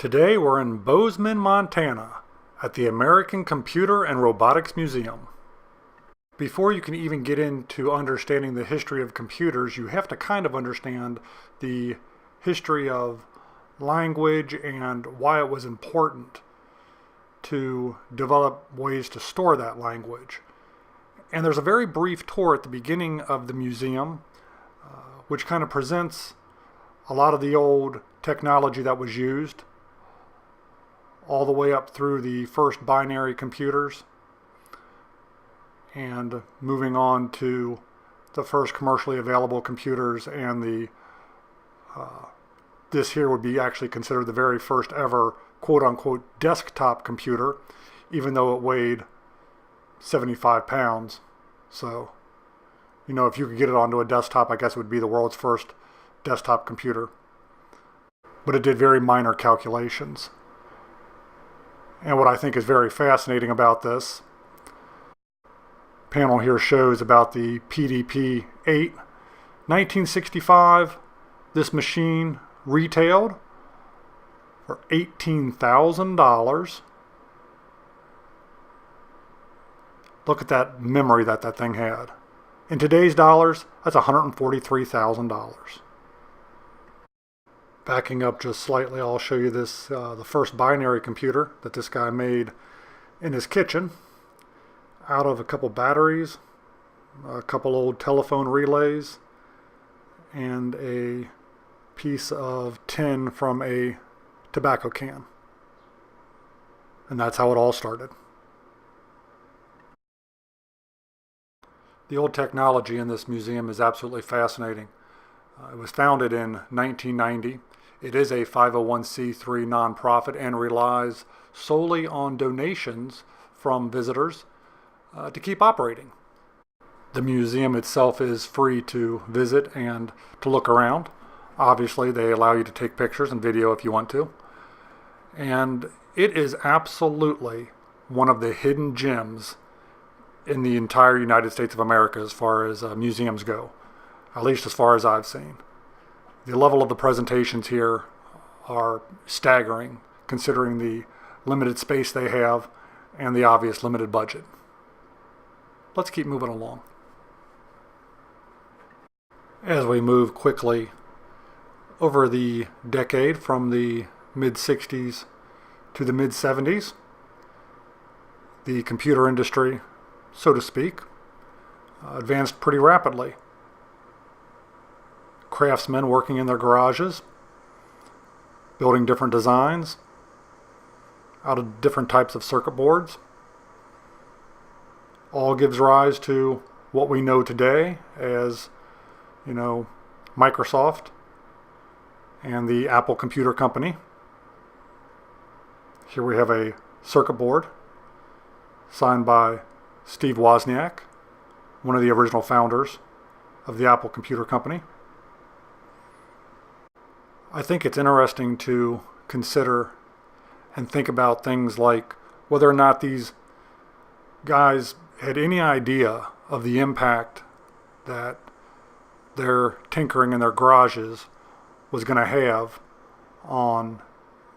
Today we're in Bozeman, Montana at the American Computer and Robotics Museum. Before you can even get into understanding the history of computers, you have to kind of understand the history of language and why it was important to develop ways to store that language. And there's a very brief tour at the beginning of the museum which kind of presents a lot of the old technology that was used, all the way up through the first binary computers and moving on to the first commercially available computers, and this here would be actually considered the very first ever quote-unquote desktop computer, even though it weighed 75 pounds. So, you know, if you could get it onto a desktop, I guess it would be the world's first desktop computer. But it did very minor calculations. And what I think is very fascinating about this panel here shows about the PDP-8. 1965, this machine retailed for $18,000. Look at that memory that thing had. In today's dollars, that's $143,000. Backing up just slightly, I'll show you this, the first binary computer that this guy made in his kitchen out of a couple batteries, a couple old telephone relays, and a piece of tin from a tobacco can. And that's how it all started. The old technology in this museum is absolutely fascinating. It was founded in 1990. It is a 501c3 nonprofit and relies solely on donations from visitors to keep operating. The museum itself is free to visit and to look around. Obviously, they allow you to take pictures and video if you want to. And it is absolutely one of the hidden gems in the entire United States of America as far as museums go, at least as far as I've seen. The level of the presentations here are staggering, considering the limited space they have and the obvious limited budget. Let's keep moving along. As we move quickly over the decade from the mid-60s to the mid-70s, the computer industry, so to speak, advanced pretty rapidly. Craftsmen working in their garages, building different designs out of different types of circuit boards, all gives rise to what we know today as, you know, Microsoft and the Apple Computer Company. Here we have a circuit board signed by Steve Wozniak, one of the original founders of the Apple Computer Company. I think it's interesting to consider and think about things like whether or not these guys had any idea of the impact that their tinkering in their garages was going to have on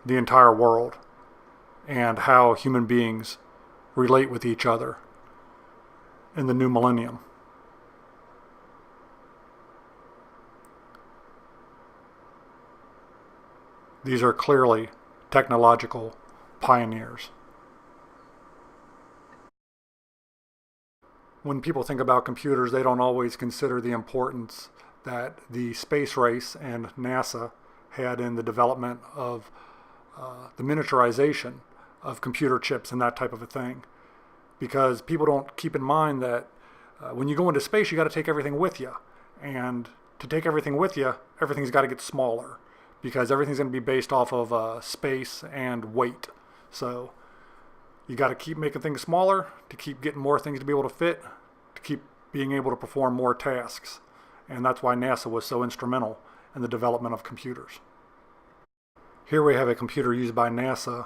the entire world and how human beings relate with each other in the new millennium. These are clearly technological pioneers. When people think about computers, they don't always consider the importance that the space race and NASA had in the development of the miniaturization of computer chips and that type of a thing. Because people don't keep in mind that when you go into space, you got to take everything with you. And to take everything with you, everything's got to get smaller, because everything's going to be based off of space and weight. So you got to keep making things smaller to keep getting more things to be able to fit, to keep being able to perform more tasks. And that's why NASA was so instrumental in the development of computers. Here we have a computer used by NASA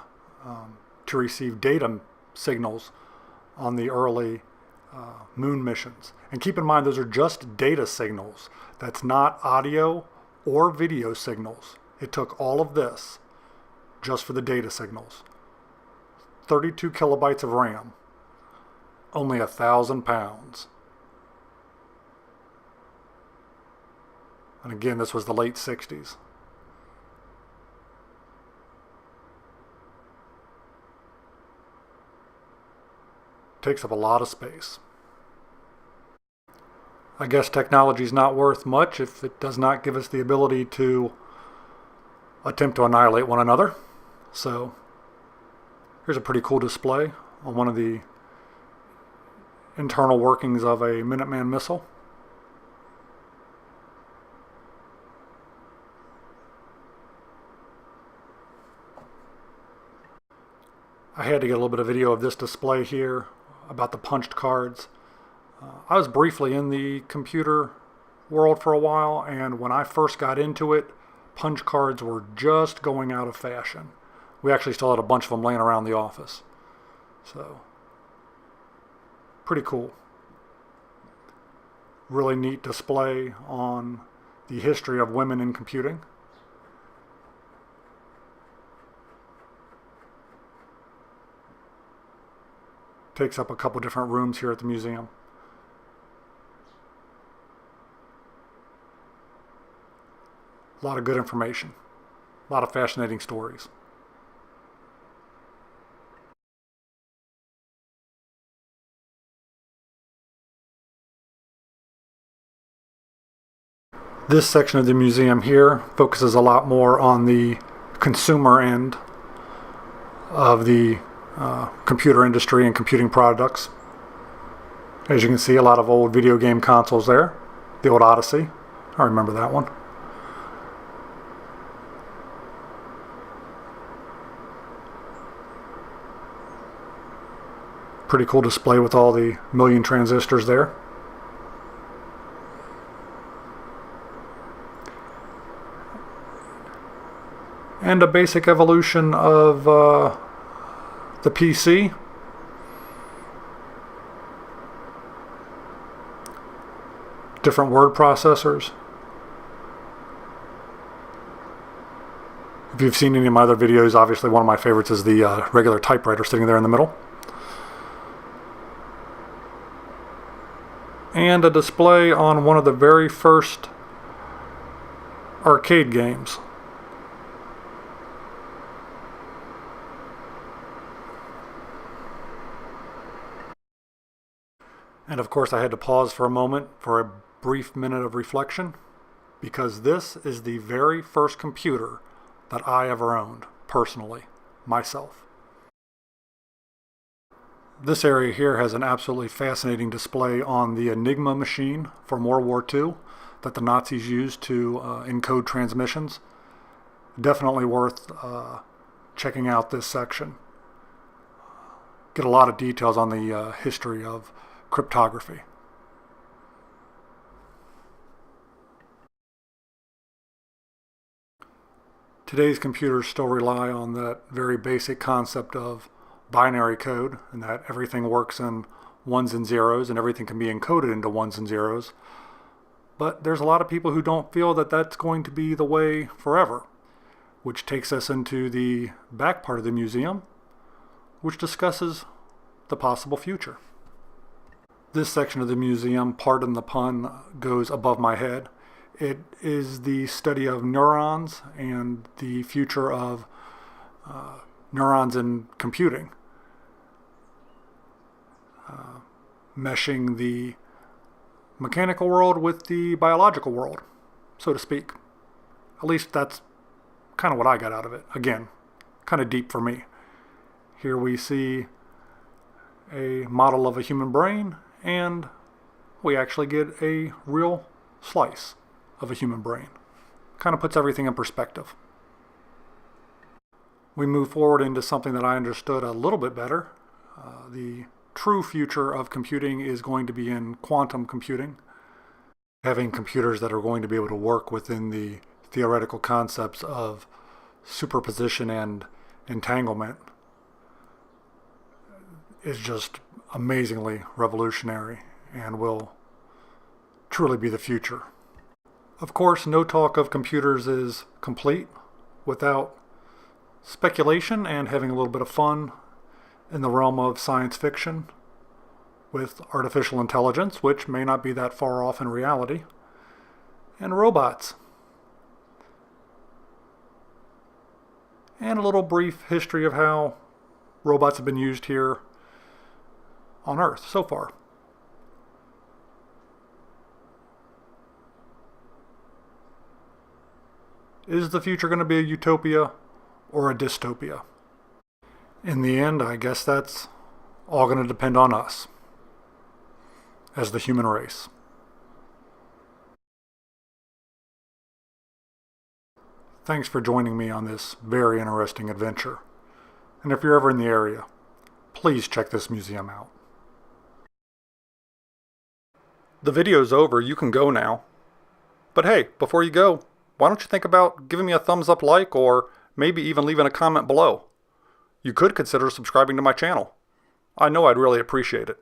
to receive data signals on the early moon missions. And keep in mind, those are just data signals. That's not audio or video signals. It took all of this just for the data signals. 32 kilobytes of RAM. Only 1,000 pounds. And again, this was the late 60s. Takes up a lot of space. I guess technology is not worth much if it does not give us the ability to attempt to annihilate one another. So here's a pretty cool display on one of the internal workings of a Minuteman missile. I had to get a little bit of video of this display here about the punched cards. I was briefly in the computer world for a while, and when I first got into it, punch cards were just going out of fashion. We actually still had a bunch of them laying around the office. So, pretty cool. Really neat display on the history of women in computing. Takes up a couple different rooms here at the museum. A lot of good information. A lot of fascinating stories. This section of the museum here focuses a lot more on the consumer end of the computer industry and computing products. As you can see, a lot of old video game consoles there. The old Odyssey. I remember that one. Pretty cool display with all the million transistors there. And a basic evolution of the PC. Different word processors. If you've seen any of my other videos, obviously one of my favorites is the regular typewriter sitting there in the middle. And a display on one of the very first arcade games. And of course I had to pause for a moment for a brief minute of reflection, because this is the very first computer that I ever owned, personally, myself. This area here has an absolutely fascinating display on the Enigma machine from World War II that the Nazis used to encode transmissions. Definitely worth checking out this section. Get a lot of details on the history of cryptography. Today's computers still rely on that very basic concept of binary code, and that everything works in ones and zeros and everything can be encoded into ones and zeros. But there's a lot of people who don't feel that that's going to be the way forever, which takes us into the back part of the museum, which discusses the possible future. This section of the museum, pardon the pun, goes above my head. It is the study of neurons and the future of neurons in computing. Meshing the mechanical world with the biological world, so to speak. At least that's kind of what I got out of it. Again, kind of deep for me. Here we see a model of a human brain, and we actually get a real slice of a human brain. Kind of puts everything in perspective. We move forward into something that I understood a little bit better. The true future of computing is going to be in quantum computing. Having computers that are going to be able to work within the theoretical concepts of superposition and entanglement is just amazingly revolutionary and will truly be the future. Of course, no talk of computers is complete without speculation and having a little bit of fun in the realm of science fiction with artificial intelligence, which may not be that far off in reality, and robots. And a little brief history of how robots have been used here on Earth so far. Is the future going to be a utopia or a dystopia? In the end, I guess that's all going to depend on us as the human race. Thanks for joining me on this very interesting adventure. And if you're ever in the area, please check this museum out. The video's over, you can go now. But hey, before you go, why don't you think about giving me a thumbs up like or maybe even leaving a comment below? You could consider subscribing to my channel. I know I'd really appreciate it.